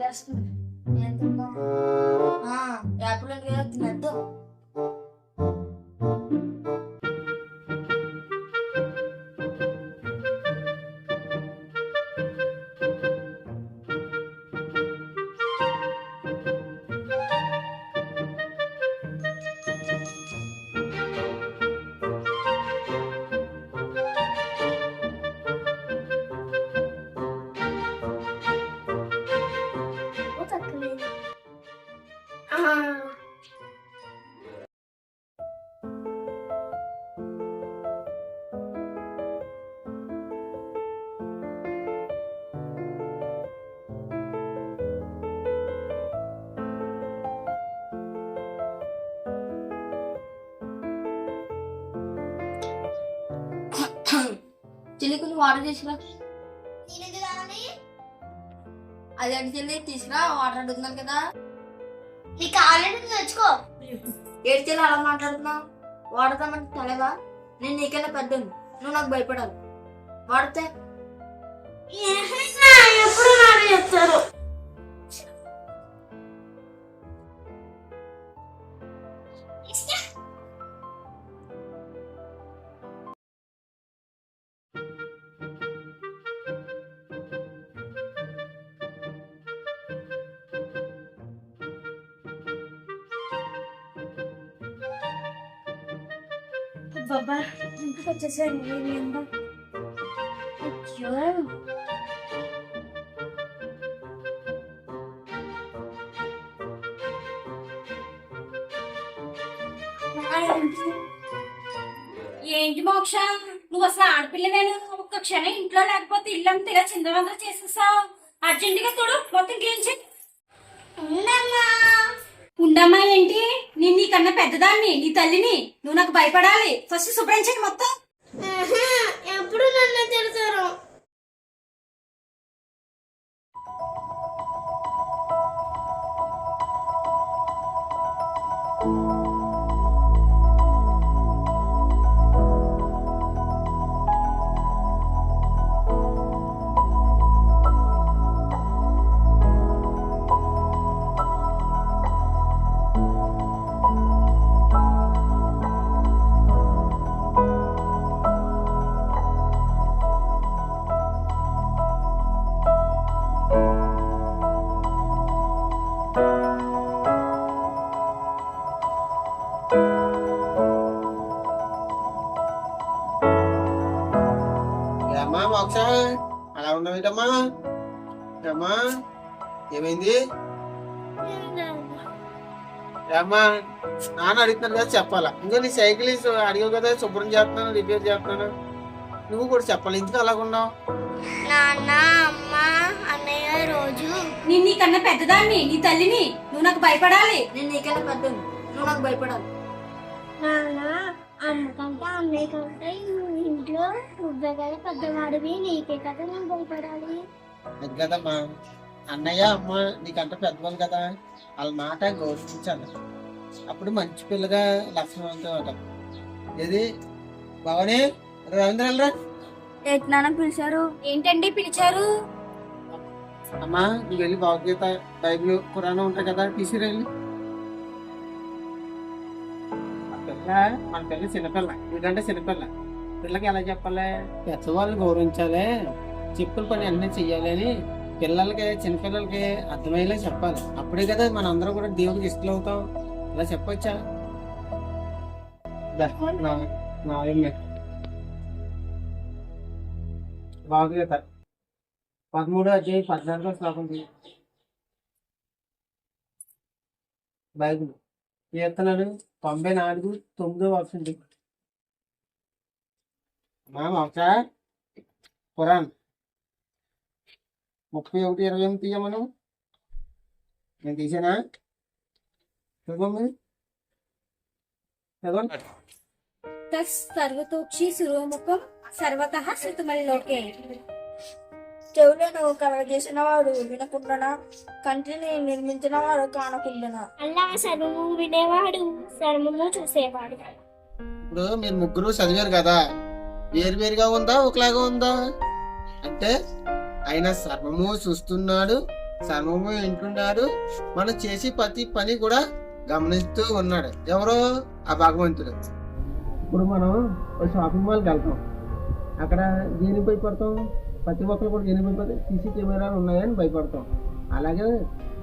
ఆకలేస్తుంది. ఏం తిందాం? యాపిల్ తినద్దు. చిల్లికుని వాటర్ తీసుకురా. అది అంటే చెల్లి తీసుకురా, వాటర్ అడుగుతున్నాను కదా. నీకు కావాలంటే తెచ్చుకో. ఏడు చెల్లి అలా మాట్లాడుతున్నావు? వాడతామంటే తెలవా? నేను నీకైనా పెద్దను, నువ్వు నాకు భయపడాలి. వాడితే ఎప్పుడు నాకు చెప్తారు. బాబా ఇంటికి వచ్చేసాను. అయ్యో ఏంటి మోక్ష, నువ్వు అసలు ఆడపిల్లవేను? ఒక్క క్షణం ఇంట్లో లేకపోతే ఇల్లంతా ఇలా చిందవందర చేసేసావు. అర్జెంటుగా తోడు, మొత్తం క్లీన్ చేయి. ఉండమ్మా ఏంటి? నేను నీకన్నా పెద్దదాన్ని, నీ తల్లిని. నువ్వు నాకు భయపడాలి. ఫస్ట్ శుభ్రం చేయి మొత్తం. ఎప్పుడు నన్ను తిడతారు. అమ్మా మోక్ష, అలా ఉండవేటమ్మా? అమ్మా ఏమైంది? అమ్మా నాన్న అడుగుతున్నాను కదా, చెప్పాలా? ఇంకా నీ సైకిల్ అడిగావు కదా, శుభ్రం చేస్తున్నాను, రిపేర్ చేస్తున్నాను. నువ్వు కూడా చెప్పాలి. ఎందుకు అలాగున్నావు? నాన్న అమ్మ అన్నయ్య రోజు నేను నీకన్నా పెద్దదాన్ని, నీ తల్లిని. నువ్వు నాకు భయపడాలి. నేను నీకైనా పెద్దను, నువ్వు నాకు భయపడాలి. నాన్న అమ్మకంటే అన్నయ్య కంటే ఇంట్లో నువ్వే కదా పెద్దవాడివి, నీకే కదా నేను భయపడాలి. అది కదమ్మా, అన్నయ్య అమ్మ నీకంటే పెద్దవాళ్ళు కదా, వాళ్ళ మాట గౌరవించాలి. అప్పుడు మంచి పిల్లగా లక్షణవంతం. ఏది భవని, రవీంద్ర నాన్న పిలిచారు. ఏంటండి పిలిచారు? అమ్మా నువ్వు వెళ్ళి భగవద్గీత, బైబిల్, ఖురాన్ ఉంటాయి కదా, తీసుకురెళ్ళి. మన పిల్ల చిన్నపిల్ల, ఎందుకంటే చిన్నపిల్ల. పిల్లకి ఎలా చెప్పాలి? పెద్దవాళ్ళు గౌరవించాలి, చెప్పుల పని అన్నీ చెయ్యాలి అని పిల్లలకి, చిన్నపిల్లలకి అర్థమయ్యేలా చెప్పాలి. అప్పుడే కదా మన అందరం కూడా దేవుడికి ఇష్టం అవుతాం. ఇలా చెప్పొచ్చా? భగవద్గీత 13 శ్లోకం. బైబిల్ కీర్తనలు 94:9 మోక్ష. ఖురాన్ 31:28 తీయ. మనం నేను తీసానా? చదవండి. సర్వతోక్షి శిరోముఖం సర్వతః శృతమల్లోకే. చెవులను కలగజేసిన వాడు వినకుండానా, కంటిని నిర్మించిన వాడు కానకుండానా. అల్లా సర్వము వినేవాడు, సర్వము చూసేవాడు. ఇప్పుడు మీరు ముగ్గురు చదివారు కదా, వేరువేరుగా ఉందా ఒకలాగా ఉందా? అంటే ఆయన సర్వము చూస్తున్నాడు, సర్వము వింటున్నాడు, మనం చేసి ప్రతి పని కూడా గమనిస్తూ ఉన్నాడు. ఎవరో ఆ భగవంతుడు. ఇప్పుడు మనం ఒక షాపింగ్ మాల్కి వెళ్తాం, అక్కడ దేనికి భయపడతాం? ప్రతి ఒక్కరు కూడా దేనికి భయపడతాం? సీసీ కెమెరాలు ఉన్నాయని భయపడతాం. అలాగే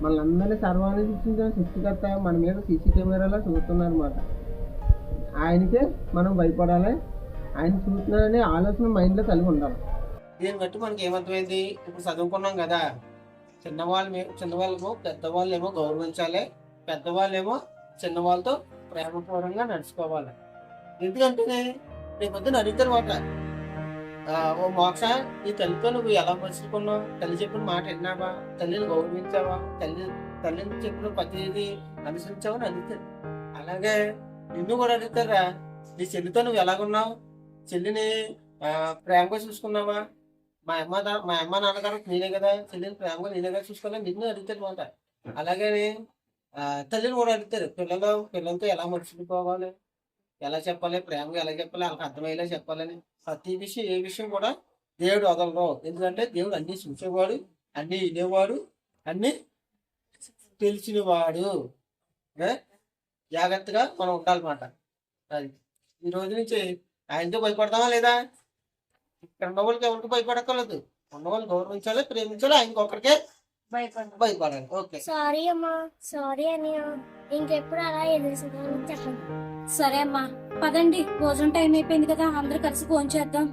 మనందరినీ సర్వాన్ని సృష్టించిన సృష్టికర్త మన మీద సీసీ కెమెరాలో చూస్తున్నారు అనమాట. ఆయనకే మనం భయపడాలి, ఆయన చూస్తున్నాడనే ఆలోచన మైండ్లో కలిగి ఉండాలి. దీన్ని బట్టి మనకి ఏమర్థమైంది? ఇప్పుడు చదువుకున్నాం కదా, చిన్నవాళ్ళేమో పెద్దవాళ్ళేమో గౌరవించాలి, పెద్దవాళ్ళేమో చిన్నవాళ్ళతో ప్రేమపూర్వకంగా నడుచుకోవాలి. ఎందుకంటే రేపు పొద్దున అడుగుతారు మాట, ఓ మోక్ష, నీ తల్లితో నువ్వు ఎలా మర్చుకున్నావు? తల్లి చెప్పిన మాట విన్నావా? తల్లిని గౌరవించావా? తల్లిని చెప్పిన ప్రతిదీ అనుసరించావా అని అడుగుతారు. అలాగే నిన్ను కూడా అడుగుతారా, నీ చెల్లితో నువ్వు ఎలాగున్నావు? చెల్లిని ప్రేమగా చూసుకున్నావా? మా అమ్మ నాన్నగారు నేనే కదా, చెల్లిని ప్రేమగా నేనే కదా చూసుకోవాలి, నిన్ను అడుగుతారు మాట. అలాగే తల్లిని కూడా అడుగుతారు, పిల్లలతో ఎలా మర్చిపోవాలి, ఎలా చెప్పాలి, ప్రేమగా ఎలా చెప్పాలి, వాళ్ళకి అర్థమయ్యేలా చెప్పాలని. ప్రతి విషయం ఏ విషయం కూడా దేవుడు వదలరు. ఎందుకంటే దేవుడు అన్ని చూసేవాడు, అన్ని వినేవాడు, అన్ని తెలిసినవాడు. జాగ్రత్తగా మనం ఉండాలన్నమాట. అది ఈ రోజు నుంచి ఆయనతో భయపడతామా లేదా? ఇక్కడ ఉన్న వాళ్ళకి ఎవరికి భయపడక్కర్లేదు, ఉన్న వాళ్ళు గౌరవించాలి, ప్రేమించాలి, ఆయనకి ఒకరికే భయపడాలి. ఓకే, సారీ అమ్మా, సారీ అన్నయ్య, ఇంకెప్పుడు అలా ఎదురుసుకోవాలని చెప్పండి. సరే అమ్మా, పదండి, భోజనం టైం అయిపోయింది కదా, అందరూ కలిసి భోజనం చేద్దాం.